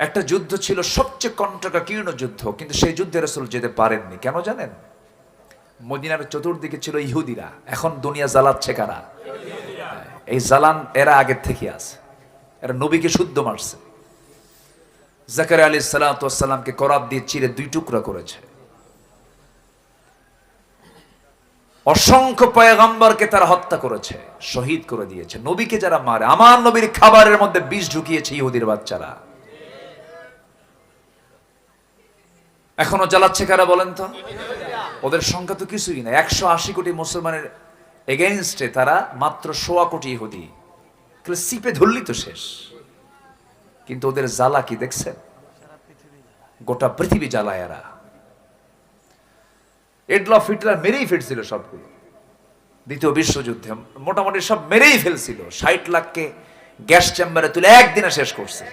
একটা যুদ্ধ ছিল সবচেয়ে কণ্টকাকীর্ণ যুদ্ধ, কিন্তু সেই যুদ্ধে রাসূল যেতে পারেননি। কেন জানেন? মদিনার চতুর্দিকে ছিল ইহুদিরা। এখন দুনিয়া জ্বালাচ্ছে কারা? এই জ্বালান এরা আগের থেকে আছে। এরা নবীকে শুদ্ধ মারছে। জাকারিয়া আলাইহিস সালাতু ওয়াস সালামকে করাত দিয়ে চিরে দুই টুকরা করেছে। অসংখ্য পয়গম্বরকে তারা হত্যা করেছে, শহীদ করে দিয়েছে। নবীকে যারা মারে, আমার নবীর খাবারের মধ্যে বিষ ঢুকিয়েছে ইহুদির বাচ্চারা। এখনো জ্বালাচ্ছে কারা বলেন তো? ওদের সংখ্যা তো কিছুই না। 180 কোটি মুসলমানের এগেইনস্টে তারা মাত্র 1.25 কোটি ইহুদি। সিপে ধরলি তো শেষ। কিন্তু ওদের জ্বালা কি দেখছেন? গোটা পৃথিবী জ্বালায় এরা। এডলফ হিটলার মেরেই ফেলছিল সবগুলো। দ্বিতীয় বিশ্বযুদ্ধে মোটামুটি সব মেরেই ফেলছিল। 60 লাখকে গ্যাস চেম্বারে তুলে একদিনে শেষ করছে।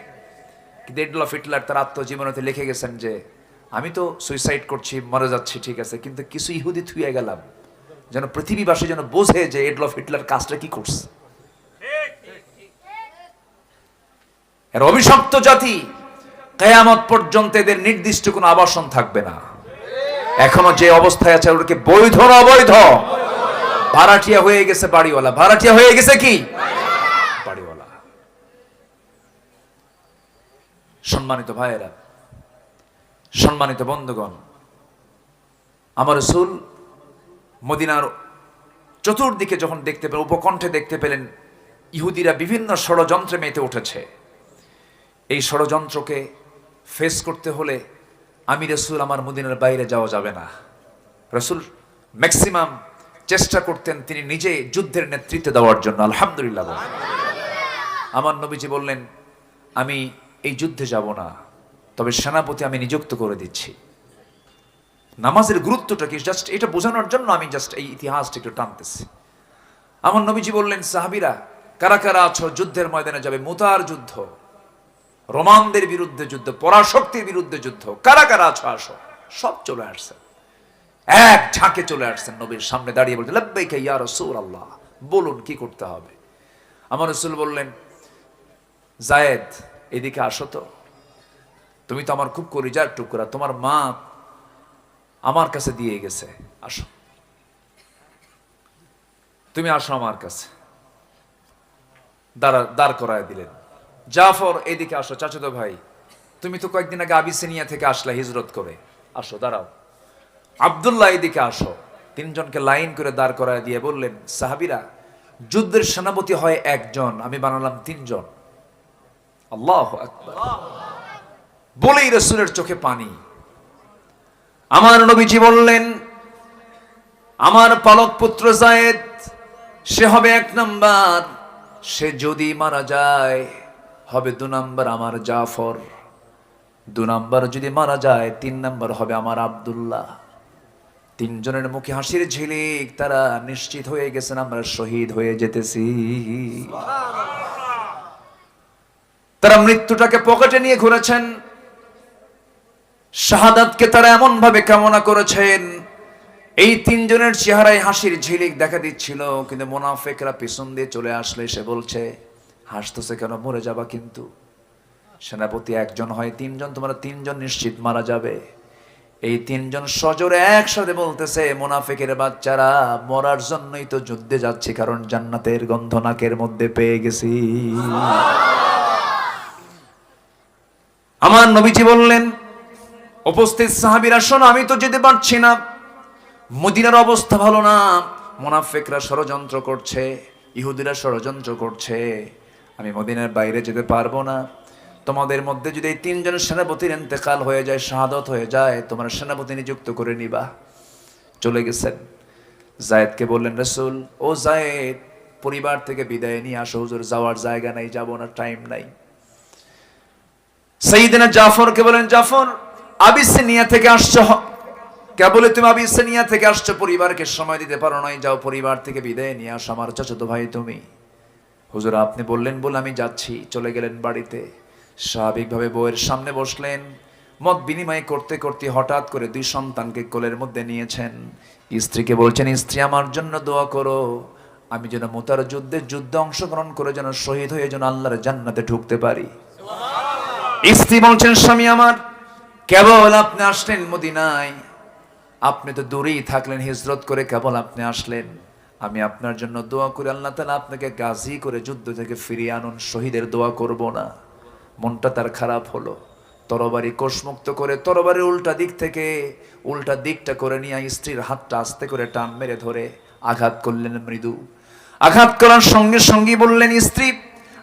কিন্তু এডলফ হিটলার তার আত্মজীবনীতে লিখে গেছেন যে আমি তো সুইসাইড করছি, মরে যাচ্ছি, ঠিক আছে, কিন্তু কিছু ইহুদি থুয়ে গেলাম যেন পৃথিবীবাসী যেন বোঝে যে এডলফ হিটলার কাজটা কি করছে। এর অভিশপ্ত জাতি, কিয়ামত পর্যন্ত এদের নির্দিষ্ট কোনো আবাসন থাকবে না। এখনো যে অবস্থায় আছে ওদেরকে বৈধ না অবৈধ, ভাড়াটিয়া হয়ে গেছে বাড়িওয়ালা, ভাড়াটিয়া হয়ে গেছে কি বাড়িওয়ালা। সম্মানিত ভাইয়েরা, সম্মানিত বন্ধুগণ, আমার রাসূল মদিনার চতুর্দিকে যখন দেখতে পেলেন, উপকণ্ঠে দেখতে পেলেন ইহুদিরা বিভিন্ন ষড়যন্ত্রে মেতে উঠেছে। এই ষড়যন্ত্রকে ফেস করতে হলে আমি রাসূল আমার মদিনার বাইরে যাওয়া যাবে না। রাসূল ম্যাক্সিমাম চেষ্টা করতেন তিনি নিজে যুদ্ধের নেতৃত্ব দেওয়ার জন্য। আলহামদুলিল্লাহ। আমার নবীজি বললেন আমি এই যুদ্ধে যাব না, তবে সেনাপতি আমি নিযুক্ত করে দিচ্ছি। নামাজের গুরুত্বটা কি জাস্ট এটা বোঝানোর জন্য আমি জাস্ট এই ইতিহাসটা একটু টানতেছি। আমার নবীজি বললেন সাহাবীরা কারা কারা আছো যুদ্ধের ময়দানে যাবে? মুতার যুদ্ধ, রোমানদের বিরুদ্ধে যুদ্ধ, পরাশক্তির বিরুদ্ধে যুদ্ধ, কারা কারা আছো আসো। সব চলে আসছে, এক ঝাঁকে চলে আসছেন। নবীর সামনে দাঁড়িয়ে বলতে লাব্বাইকা ইয়া রাসূলুল্লাহ, বলুন কি করতে হবে। আমার রাসূল বললেন যায়েদ এদিকে আসো তো, তুমি তো আমার খুব কলিজার টুকরা, তোমার মা আমার কাছে দিয়ে গেছে, আসো তুমি আসো আমার কাছে। দাঁড় করায় দিলেন। জাফর এদিকে আসো, চাচাতো ভাই, তুমি তো কয়েকদিন আগে আবিসিনিয়া থেকে আসলা হিজরত করে, আসো দাঁড়াও। আব্দুল্লাহ এদিকে আসো। তিনজনকে লাইন করে দাঁড় করায় দিয়ে বললেন সাহাবীরা যুদ্ধের সেনাপতি হয় একজন, আমি বানালাম তিনজন। আল্লাহু আকবার। বলেই রাসূলের চোখে পানি। আমার নবীজি বললেন আমার পালক পুত্র যায়েদ সে হবে 1 নাম্বার, সে যদি মারা যায় হবে 2 নাম্বার আমার জাফর, 2 নাম্বার যদি মারা যায় 3 নাম্বার হবে আমার আব্দুল্লাহ। তিনজনের মুখে হাসির ঝিলিক, তারা নিশ্চিত হয়ে গেছেন আমরা শহীদ হয়ে যেতেছি। তারা মৃত্যুটাকে পকেটে নিয়ে ঘুরেছেন, শাহাদাতকে তারা এমন ভাবে কামনা করেছেন। এই তিনজনের চেহারায় হাসির ঝিলিক দেখা দিচ্ছিল, কিন্তু মুনাফিকরা পিছন দিয়ে চলে আসলে সে বলছে হাসতেছে কেন, মরে যাবা কিন্তু। সেনাপতি একজন হয় তিনজন, তোমরা তিনজন নিশ্চিত মারা যাবে। এই তিনজন সজোরে একসাথে বলতেছে মুনাফিকের বাচ্চারা মরার জন্যই তো যুদ্ধে যাচ্ছি, কারণ জান্নাতের গন্ধ নাকের মধ্যে পেয়ে গেছি। আমার নবীজি বললেন উপস্থিত সাহাবীরা শোনো, আমি তো যেতে পারছি না, মদিনার অবস্থা ভালো না, মুনাফিকরা ষড়যন্ত্র করছে, ইহুদিরা ষড়যন্ত্র করছে, আমি মদিনার বাইরে যেতে পারবো না। তোমাদের মধ্যে যদি এই তিনজন সেনাপতির ইন্তেকাল হয়ে যায়, শাহাদত হয়ে যায়, তোমরা সেনাপতি নিযুক্ত করে নিবা। চলে গেছেন। যায়েদকে বললেন রাসূল ও যায়েদ পরিবার থেকে বিদায় নিয়ে আসো, হুজুর যাওয়ার জায়গা নাই, যাব না, টাইম নাই। সাইয়েদনা জাফরকে বলেন জাফর আবিসিনিয়া থেকে আসছো, কেবল তুমি আবিসিনিয়া থেকে আসছো, পরিবারকে সময় দিতে পারো নাই, যাও পরিবার থেকে বিদায় নিয়ে আসো, আমার চাচাতো ভাই তুমি। হুজুর আপনি বললেন বলে আমি যাচ্ছি। চলে গেলেন বাড়িতে, স্বাভাবিকভাবে বউয়ের সামনে বসলেন, মত বিনিময় করতে করতে হঠাৎ করে 2 সন্তানকে কোলের মধ্যে নিয়েছেন। স্ত্রীকে বলছেন স্ত্রী আমার জন্য দোয়া করো, আমি যেন মুতার যুদ্ধে অংশগ্রহণ করে যেন শহীদ হয়ে যেন আল্লাহর জান্নাতে ঢুকতে পারি। স্ত্রী বলছেন, স্বামী আমার, কেবল আপনি আসলেন মদিনায়, আপনি তো দূরেই থাকলেন, হিজরত করে কেবল আপনি আসলেন, আমি আপনার জন্য দোয়া করি আল্লাহ তাআলা আপনাকে গাজী করে যুদ্ধ থেকে ফিরিয়ে আনুন, শহীদের দোয়া করব না। মনটা তার খারাপ হলো, তরবারি কোষমুক্ত করে তরবারির উল্টা দিকটা করে নিয়ে স্ত্রীর হাতটা আস্তে করে টান মেরে ধরে আঘাত করলেন মৃদু। আঘাত করার সঙ্গে সঙ্গে বললেন, স্ত্রী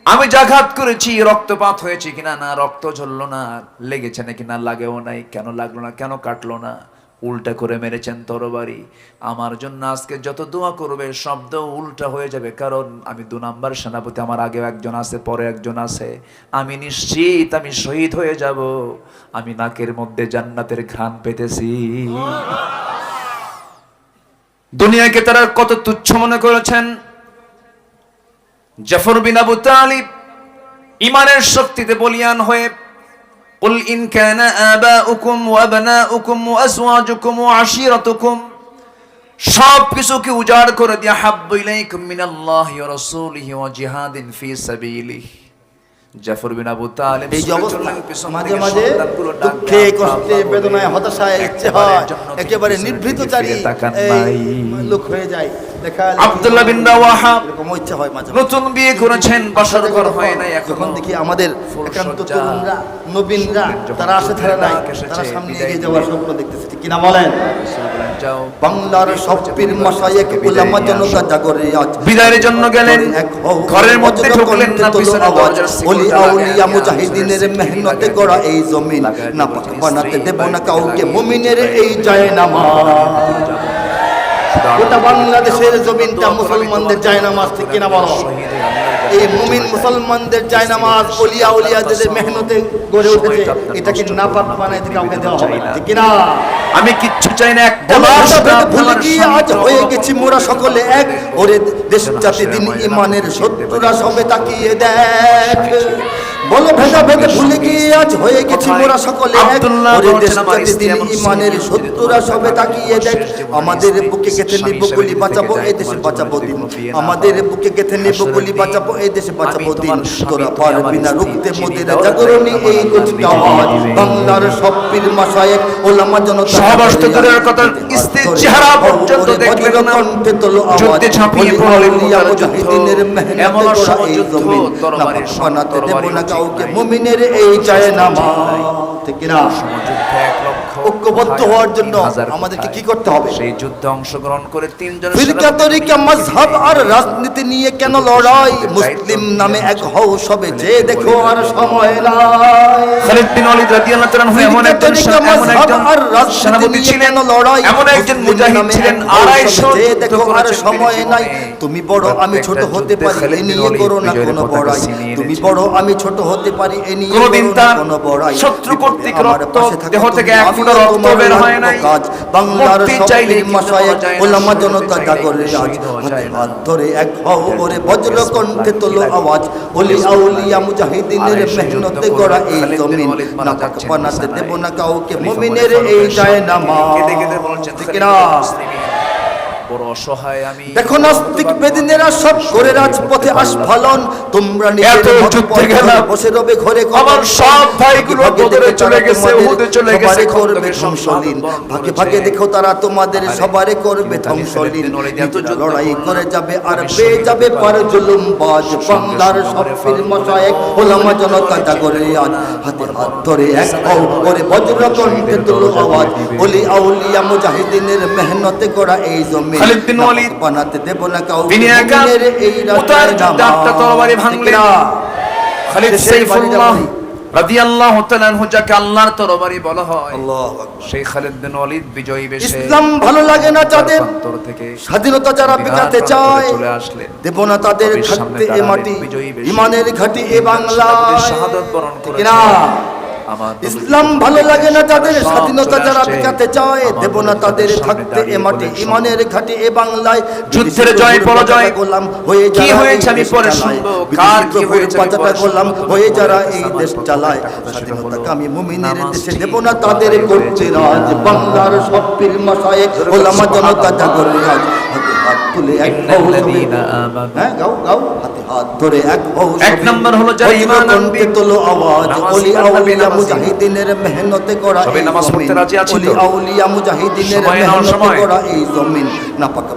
আমি যে আঘাত করেছি রক্তপাত হয়েছে কিনা, না রক্ত ঝরলো না, লেগেছে নাকি, না লাগেও নাই, কেন লাগলো না, কেন কাটলো না, উল্টা করে মেরেছেন তরবারি। আমার জন্য আজকে যত দোয়া করবে শব্দ উল্টা হয়ে যাবে, কারণ আমি 2 নাম্বার সেনাপতি, আমার আগেও একজন আছে, পরে একজন আছে, আমি নিশ্চিত আমি শহীদ হয়ে যাব, আমি নাকের মধ্যে জান্নাতের ঘ্রাণ পেতেছি। দুনিয়াকে তারা কত তুচ্ছ মনে করেছেন। জাফর বিন আবু তালিব ইমানের শক্তিতে বলিয়ান হয়ে قل إن كان آباؤكم وأبناؤكم وأزواجكم وعشيرتكم সব কিছুকে উজাড় করে দিয়া হাব্বু ইলাইকুম মিনাল্লাহি ওয়া রাসূলিহি ওয়া জিহাদিন ফি সাবিলিহি। জাফর বিন আবু তালিব এই যে অবস্থা, মাঝে মাঝে দুঃখে কষ্টে বেদনায় হতাশায় ইচ্ছে হয় একেবারে নিভৃতচারী লোক হয়ে যায়। দেখা আব্দুল্লাহ বিন রাওয়াহা এরকম ইচ্ছা হয় মাঝে নতুন বিয়ে করেছেন, বাসর ঘর হয় নাই, এখন দেখি আমাদের একান্ত তরুণরা নবীনরা তারা আসে ধারা নাই, তারা সামনে এগিয়ে যাওয়ার স্বপ্ন দেখতেছে, ঠিক কিনা বলেন? বাংলার সব পীর মাশায়েখ উলামা জনতা জাগরে আজ বিদায়ের জন্য গেলেন, ঘরের মধ্যে ঢুকলেন না, পিছনে দরজার ওলি আউলিয়া মুজাহিদিনের মেহনতে গড়া এই জমিন না পাক বানাতে দেব না কাউকে মুমিনের এই জায়নামাজ। গোটা বাংলাদেশের জমিনটা মুসলমানদের জায়নামাজ, ঠিক কিনা বলো? এই মুমিন মুসলমানদের জায়নামাজ ওলিয়া আউলিয়াদের মেহনতে গড়ে উঠেছে, এটা কি নাপাক বানাইতে কাউকে দেওয়া হবে, ঠিক কিনা? আমি কিচ্ছু চাই না, একটা ভুলে গিয়ে আজ হয়ে গেছি মোরা সকলে এক, ওরে দেশ জাতি দিন ইমানের শত্রুরা সবে তাকিয়ে দেখ। বলো ভেদা ভেদে ভুলে গিয়ে আজ হয়ে গেছি মোরা সকলে এক, ওরে দেশ জাতি দিন ইমানের শত্রুরা সবে তাকিয়ে দেখ। আমাদের বুকে গেঁথে নিব গুলি বাঁচাবো এই দেশে বাঁচাবো দিন, আমাদের বুকে গেঁথে নিব গুলি বাঁচাবো এই দেশে বাঁচাবো দিন। তোরা পারবি না রুখতে মোদের জাগরণী এই গঠিত আওয়াজ। বাংলার সব পীর মাশায়েখ ওলামা জনতা সহবাসত দূরের কথা, স্ত্রীর চেহারা পর্যন্ত দেখলেন না, যুদ্ধে ঝাঁপিয়ে পড়লেন মুজাহিদিনের মেহনতে গড়া এই জমিন না পাক বানাতে দেব না কাউকে মুমিনের এই জায়নামাজ, ঠিক কিনা? ঐক্যবদ্ধ হওয়ার জন্য আমাদেরকে কি করতে হবে? সেই যুদ্ধে অংশগ্রহণ করে 3 জন ফিরকা তরিকা মাযহাব আর রাজনীতি নিয়ে কেন লড়াই, মুসলিম নামে এক হও সবে যে দেখো আর সময় নাই। খালিদ বিন ওয়ালিদ রাদিয়াল্লাহু তাআলা এমন একজন সেনাপতি ছিলেন, এমন একজন মুজাহিদ ছিলেন, 250 যে দেখো আর সময় নাই। তুমি বড় আমি ছোট হতে পারি এ নিয়ে করো না কোনো বড়াই, তুমি বড় আমি ছোট হতে পারি এ নিয়ে কোনদিন করো না তার কোনো বড়াই। শত্রু কর্তৃক রক্ত দেহ থেকে এক ফোঁটা রক্ত বের হয় নাই। বাংলার সব পীর মাশায়েখ ওলামা জনতা জাগরে আজ হাতে হাত ধরে এক হও, ওরে বজ্র কণ্ঠে তোলো আওয়াজ। ওলি আউলিয়া মুজাহিদিনের মেহনতে গড়া এই জমিন না পাক বানাতে দেব না কাউকে মুমিনের এই জায়নামাজ, ঠিক কিনা? বড় অসহায় আমি। দেখো নাস্তিক বেদিনেরা সব করে রাজপথে আস্ফালন, তোমরা নিজেদের যুদ্ধে গেলাম, বসে রবে ঘরে, আমার সব ভাইগুলো বদরে চলে গেছে, উহুদে চলে গেছে, করবে ধ্বংসলীন। ভাগে ভাগে দেখো তারা তোমাদের সবারে করবে ধ্বংসলীন। নিজেরা লড়াই করে যাবে আর পেয়ে যাবে পার জুলুম বাজ। বাংলার সব পীর মাশায়েখ ওলামা জনতা জাগরে আজ হাতে হাত ধরে এক হও, ওরে বজ্র কণ্ঠে তোলো আওয়াজ। ওলি আউলিয়া মুজাহিদিনের মেহনতে গড়া এই জমিন খালিদ বিন ওয়ালিদ বানাতে দেব না কাউকে তিনি একা উতার যুদ্ধে একটা তরবারি ভাঙলেন। খালিদ সাইফুল্লাহ রাদিয়াল্লাহু তাআলা আনহু যাকে আল্লাহর তরবারি বলা হয়, আল্লাহু আকবার, সেই খালিদ বিন ওয়ালিদ বিজয়ী বেশে ইসলাম ভালো লাগে না যাদের, থেকে স্বাধীনতা যারা বিকাতে চায় চলে আসলেন, দেব না তাদের থাকতে এ মাটি, ইমানের ঘাঁটি এ বাংলা শাহাদাত বরণ করেন। ইসলাম ভালো লাগে না যাদের, স্বাধীনতা যারা বিকাতে চায়, দেব না তাদের থাকতে এ মাটি, ইমানের ঘাঁটি এ বাংলায়। যুদ্ধের জয় পরাজয় গোলাম হয়ে কি হয়েছে আমি পরে শুনবো, কার কি হয়েছে পাঁচটা গোলাম হয়ে যারা এই দেশ চালায়। স্বাধীনতা কামী মুমিনের দেশে দেব না তাদের করতে রাজ। বাংলার সব পীর মাশায়েখ ওলামা জনতা জাগরে আজ তুলে এক হও ইন্নাল্লাযীনা আমানু। হ্যাঁ গাও গাও হাতে হাত ধরে এক হও এক নম্বর হলো যারা ঈমান আনবে। তোলো আওয়াজ নামাজ ওলি পড়বে, আউলিয়া নামাজি। মুজাহিদিনের মেহনতে গড়া সবাই এই নামাজ পড়তে জমিন। রাজি আছি তো? ওলি আউলিয়া মুজাহিদিনের সময় নাও, মেহনতে সময়। গড়া এই জমিন নাপাক